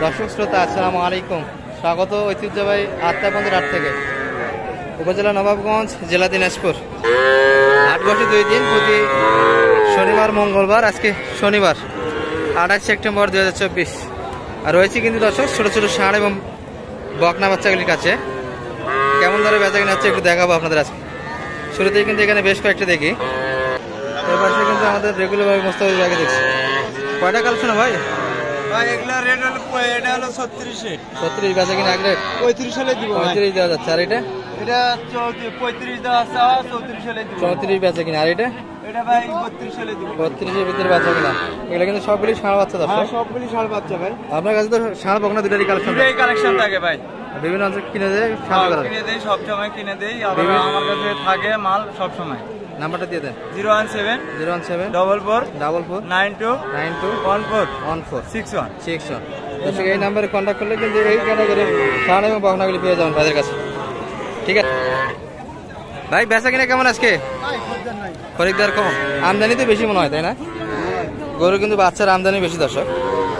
দর্শক শ্রোতা আসসালামু আলাইকুম। স্বাগত ঐতিহ্যবাহী আত্মাবন্ধের হাট থেকে, উপজেলা নবাবগঞ্জ, জেলা দিনাজপুর। হাট বসে 2 দিন, প্রতি শনিবার মঙ্গলবার। আজকে শনিবার 28 সেপ্টেম্বর 2024। আর রয়েছে কিন্তু দর্শক ছোট ছোট ষাঁড় এবং বকনা বাচ্চাগুলির কাছে। কেমন ধরে বেচা কিনা হচ্ছে একটু দেখাবো আপনাদের। আজকে শুরুতেই কিন্তু এখানে বেশ কয়েকটা দেখি। এর পাশে কিন্তু আমাদের রেগুলারভাবে মোস্তাফিজ ভাইকে দেখছি। কয়টা কালেকশন ভাই? এগুলা রেট হলো, এটা হলো 36 বেচা কিনা এক রেট 35 হলে দিব। 35 দেওয়া যাচ্ছে। আর এটা এটা 35 দেওয়া আছে, 34 হলে দিব। 34 বেচা কিনা। আর এটা ভাই 32 হলে দিব। 32 এর ভিতরে বেচা কিনা। এগুলো কিন্তু সবগুলি ষাঁড় বাচ্চা দর্শক। হ্যাঁ, সবগুলি ষাঁড় বাচ্চা ভাই। আপনার কাছে তো ষাঁড় বকনা দুটারই কালেকশন থাকে ভাই। বিভিন্ন অঞ্চল কিনে দেয়, কিনে দেই, সব সময় কিনে দেই। আবার আমার কাছে থাকে মাল সব সময়। নাম্বারটা দিয়ে দেন। 017 44 92 14 61। দর্শক এই নাম্বারে কন্ট্যাক্ট করলে কিন্তু এই ক্যাটাগরি ষাঁড় এবং বকনাগুলি পেয়ে যাবেন তাদের কাছে। ঠিক আছে ভাই, বেচা কিনা কেমন আজকে? খরিদ্দার কম, আমদানি তো বেশি মনে হয়, তাই না? গরু কিন্তু বাচ্চার আমদানি বেশি দর্শক।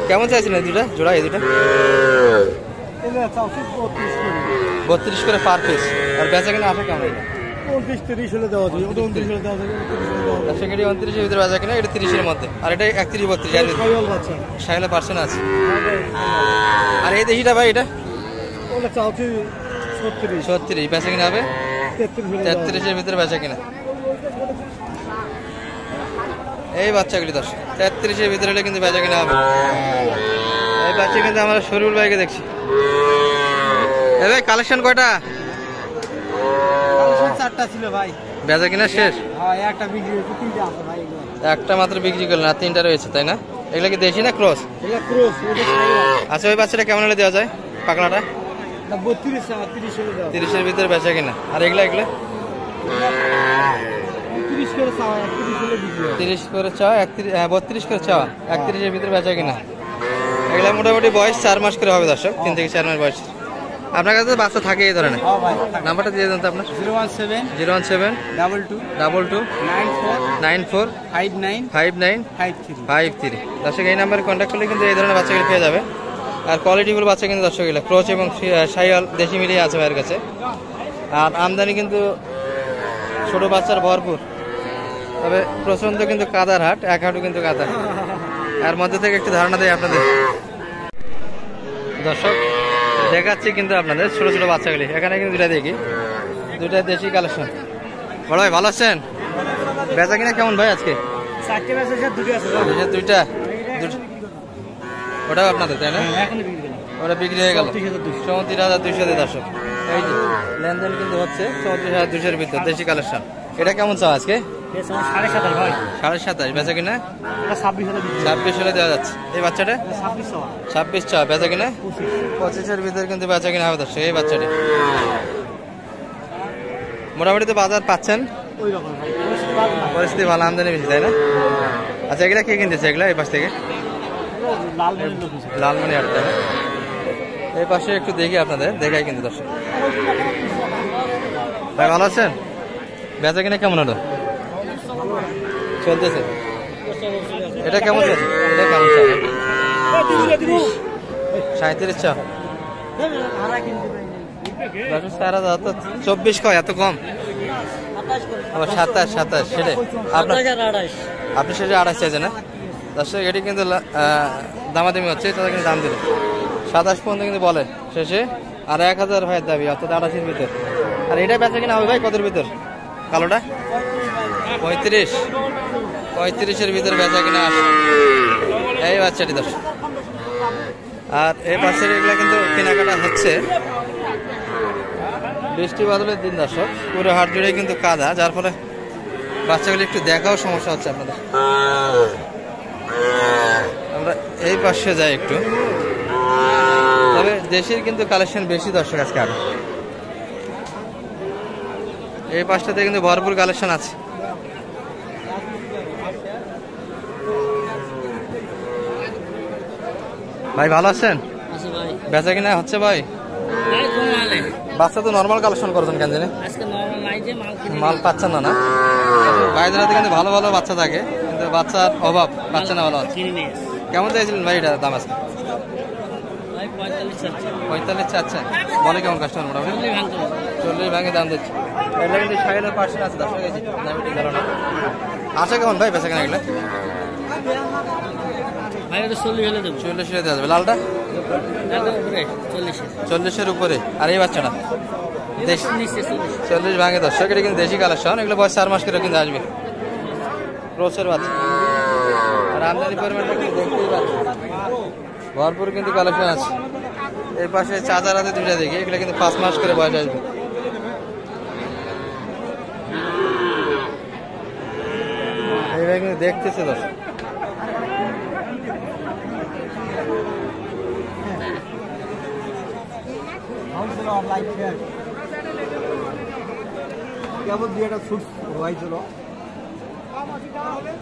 কেমন চাইছেন এই দুটা জোড়া? এই দুটা 32 করে পার পিস। আর বেচা কিনা আসে কেমন? 29-30 হলে দেওয়া যায়। 29 হলে দেওয়া যায়। 29 এর ভিতরে বেচা কিনা। এটা 30 এর মধ্যে। আর এটা 31-32 সাইলে পার্সেন্ট আছে। আর এই দেশিটা ভাই, এটা ওটা চাওছি 36 বেচা কিনা হবে 33 এর ভিতরে বেচা কিনা। এই বাচ্চাগুলি 33 এর ভিতরে হলে কিন্তু বেচা কিনা হবে। এই বাচ্চা কিন্তু আমরা শরীফুল ভাইকে দেখছি। এ ভাই, কালেকশন কয়টা? 4টা ছিল ভাই। বেচা কিনা শেষ? হ্যাঁ, একটা বিক্রি হয়েছে, 3টা আছে ভাই। একটা মাত্র বিক্রি করলেন, আর 3টা রয়েছে, তাই না? এগুলা কি দেশি না ক্রস? এটা ক্রস। আচ্ছা, ওই বাচ্চাটা কেমন হলে দেওয়া যায়? পাকলাটা 32 30 হলে দেওয়া। 30 এর ভিতরে বেচা কিনা। আর এগুলা 30 করে চাওয়া, 31 হলে বিক্রি হয়। 30 করে চাওয়া, 32 করে চাওয়া, 31 এর ভিতরে বেচা কিনা। এগুলা মোটামুটি বয়স 4 মাস করে হবে দর্শক, 3 থেকে 4 মাস বয়স। আপনার কাছে তো বাচ্চা থাকে এই ধরনের? হ্যাঁ ভাই। নাম্বারটা দিয়ে দেন তো আপনার। 017 22 92 94 59 59 53। দর্শক এই নাম্বারে কন্ট্যাক্ট করলে কিন্তু এই ধরনের বাচ্চাগুলো পেয়ে যাবে। আর কোয়ালিটিগুলো বাচ্চা কিন্তু দর্শক এগুলো ক্রস এবং শাইওয়াল দেশি মিলিয়ে আছে ভাইয়ের কাছে। আর আমদানি কিন্তু ছোট বাচ্চার ভরপুর। তবে প্রচন্ড কিন্তু কাদার হাট, এক হাটও কিন্তু কাদা। এর মধ্যে থেকে একটু ধারণা দেয় আপনাদের। দর্শক দেখাচ্ছি কিন্তু আপনাদের ছোট ছোট বাচ্চাগুলি। এখানে কিন্তু দুটা দেখি, দুটা দেশি কালেকশন। বড় ভাই, ভালো আছেন? বেচা কিনা কেমন ভাই আজকে? 4টে বেচা আছে, 2টা আছে। দুইটা ওটাও আপনাদের, তাই না? এখন বিক্রি করলাম। ওটা বিক্রি হয়ে গেল 34,200 দিয়ে দর্শক। এই যে লেনদেন কিন্তু হচ্ছে 34,200 এর ভিতর দেশি কালেকশন। এটা কেমন চাও আজকে? 27.5 ভাই। 27.5 বেচা কিনা? এটা 26 হলে বিক্রি। 26 হলে দেওয়া যাচ্ছে। এই বাচ্চাটা 26 চাওয়া, বেচা কিনা 25 এর ভিতরে কিন্তু বেচা কিনা হবে দর্শক। এই বাচ্চাটি মোটামুটি তো বাজার পাচ্ছেন, ওই রকম ভাই। পরিস্থিতি ভালো, আমদানি বেশি, তাই না? আচ্ছা, এগুলা কে কিনতেছে এগুলা এই পাশ থেকে? লালমনি হাট, তাই না? এই পাশে একটু দেখি আপনাদের, দেখাই কিন্তু দর্শক। ভাই ভালো আছেন? বেচা কিনা কেমন হলো? চলতেছে। এটা কেমন চলছে? এটা কেমন চলে? 37 চা। 24 কয়, এত কম? 27 সেটাই আপনি সেটা 28 চাইছেন না দর্শক? এটি কিন্তু দামাদামি হচ্ছে, তাদের কিন্তু দাম দিল 27 পর্যন্ত কিন্তু বলে শেষে। আর 1000 ভাইয়ের দাবি, অর্থাৎ 28 ভিতর। আর এটা বেচা কিনা হবে ভাই কতের ভিতর? কালোটা 35 এর ভিতরে বেচা কিনা আসে এই বাচ্চাটি দর্শক। আর এই বাচ্চাটি এগুলো কিন্তু কেনাকাটা হচ্ছে। বৃষ্টি বাদলের দিন দর্শক, পুরো হাট জুড়ে কিন্তু কাদা, যার ফলে বাচ্চাগুলি একটু দেখাও সমস্যা হচ্ছে আপনাদের। আমরা এই পাশে যাই একটু। তবে দেশের কিন্তু কালেকশন বেশি দর্শক আজকে। আর এই পাশটাতে কিন্তু ভরপুর কালেকশন আছে। ভাই ভালো আছেন? বেচা কিনা হচ্ছে ভাই? বাচ্চা তো নর্মাল কালেকশন করছেন কেন জানি? মাল পাচ্ছেন না? বাইরের হাতে কিন্তু ভালো ভালো বাচ্চা থাকে, কিন্তু বাচ্চার অভাব, বাচ্চা না ভালো আছে। কেমন চাইছিলেন ভাই এটা দাম আজকে? 45 চাচ্ছেন, বলে কেমন কাস্টমার মোটামুটি 40 ভাঙে দাম দিচ্ছে। এটা কিন্তু 60% আছে দর্শক, এই যে দামি ঠিক গেল না। আচ্ছা কেমন ভাই বেচা কেনা এগুলো? 40 হলে দেওয়া যাবে। লালটা 40-এর উপরে। আর এই বাচ্চাটা 40 ভাঙে দর্শক, এটা কিন্তু দেশি কালেকশন, এগুলো বয়স 4 মাস করে কিন্তু আসবে। ক্রোসের বাচ্চা আর আমদানি পরিমাণটা কিন্তু দেখতেই পাচ্ছি, ভরপুর কিন্তু কালেকশন আছে। এই পাশে চাচার হাতে দুইটা দেখি, এগুলো কিন্তু 5 মাস করে বয়স আসবে। এইভাবে কিন্তু দেখতেছে দর্শক।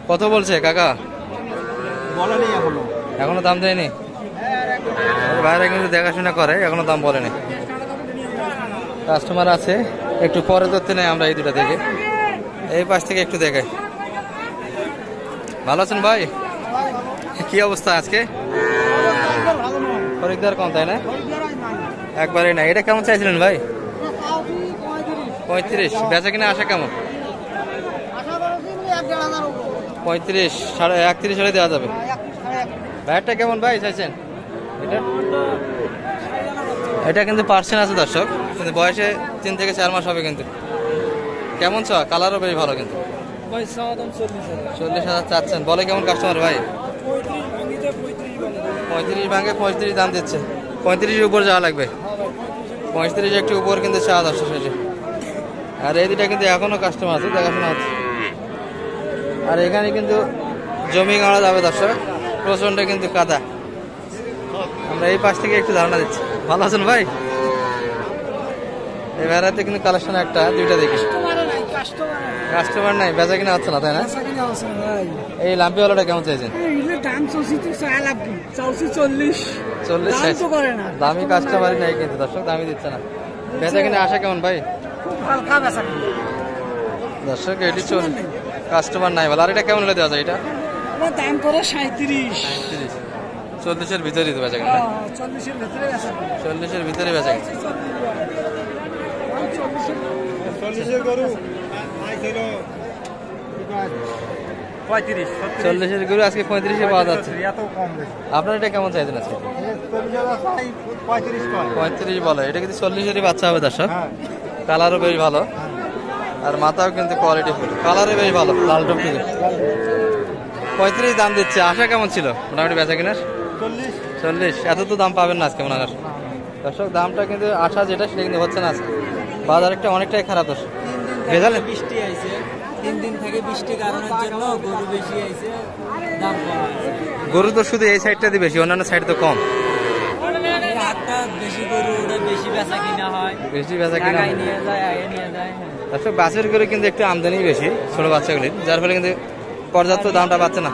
কত বলছে কাকা? বলেনি এখনো দাম দেয়নি, বাইরে কিন্তু দেখাশোনা করে, এখনো দাম বলেনি। কাস্টমার আছে, একটু পরে ধরতে নেই আমরা এই দুটা থেকে। এই পাশ থেকে একটু দেখাই। ভালো আছেন ভাই? কি অবস্থা আজকে? খরিদ্দার কম তাই না? একবারে না। এটা কেমন চাইছিলেন ভাই? 35। বেচা কিনা আসা কেমন? 35, 31 হলে দেওয়া যাবে। ব্যাটটা কেমন ভাই চাইছেন? এটা কিন্তু পার্সেন্ট আছে দর্শক, কিন্তু বয়সে 3 থেকে 4 মাস হবে। কিন্তু কেমন ছ? কালারও বেশ ভালো। কিন্তু 40,000 চাচ্ছেন, বলে কেমন কাস্টমার ভাই? 35 ভাঙে 35 দাম দিচ্ছে। 35-এর উপর যাওয়া লাগবে, 35 একটু উপর কিন্তু চা দর্শক শেষে। আর এই দুটা কিন্তু এখনো কাস্টমার আছে, দেখাশোনা হচ্ছে। আর এখানে কিন্তু জমি গাড়া যাবে দর্শক, প্রচন্ড কিন্তু কাদা। আমরা এই পাশ থেকে একটু ধারণা দিচ্ছি। ভালো আছেন ভাই? এই বেড়াতে কিন্তু কালেকশন একটা দুইটা দেখি, কাস্টমার নাই, বেচা কিনা হচ্ছে না তাই না? এই লাম্পিওয়ালাটা কেমন চাইছেন? 40। দামি কাস্টমারই নাই কিন্তু দর্শক, দামি দিচ্ছে না। বেচা কিনা আসা কেমন ভাই? দর্শক এটি কাস্টমার নাই বলে। আর এটা কেমন হলে দেওয়া যায়? এটা দাম করে 37। 40-এর ভিতরেই তো বেচা কিনা? 40-এর ভিতরে বেচা কিনা। 40-এর গরু আজকে 35-এ পাওয়া যাচ্ছে। আপনার এটা কেমন চাইছেন আজকে? 35 বলে। এটা কিন্তু 40-এরই বাচ্চা হবে দর্শক। কালারও বেশ ভালো, আর মাথাও কিন্তু কোয়ালিটি ফুল, কালারে বেশ ভালো, লাল টুকটুকে। 35 দাম দিচ্ছে। আশা কেমন ছিল মোটামুটি বেচা কিনার? 40। এত তো দাম পাবেন না আজকে মনে হয় দর্শক। দামটা কিন্তু আশা যেটা সেটা কিন্তু হচ্ছে না আজকে। বাজার একটা অনেকটাই খারাপ দর্শক। ভেজালে বৃষ্টি আইছে, 3 দিন থেকে বৃষ্টি কারণের জন্য গরু বেশি আইছে, দাম কম আইছে। গরু তো শুধু এই সাইডটাতে বেশি, অন্যান্য সাইড তো কম। একটা বেশি গরু ওটা বেশি বেচা কিনা হয়, বেশি বেচা কিনা ঢাকায় নিয়ে যায়, আগে নিয়ে যায়। দর্শক বাছুর করে কিন্তু একটু আমদানি বেশি ছোট বাচ্চাগুলির, যার ফলে কিন্তু পর্যাপ্ত দামটা পাচ্ছে না।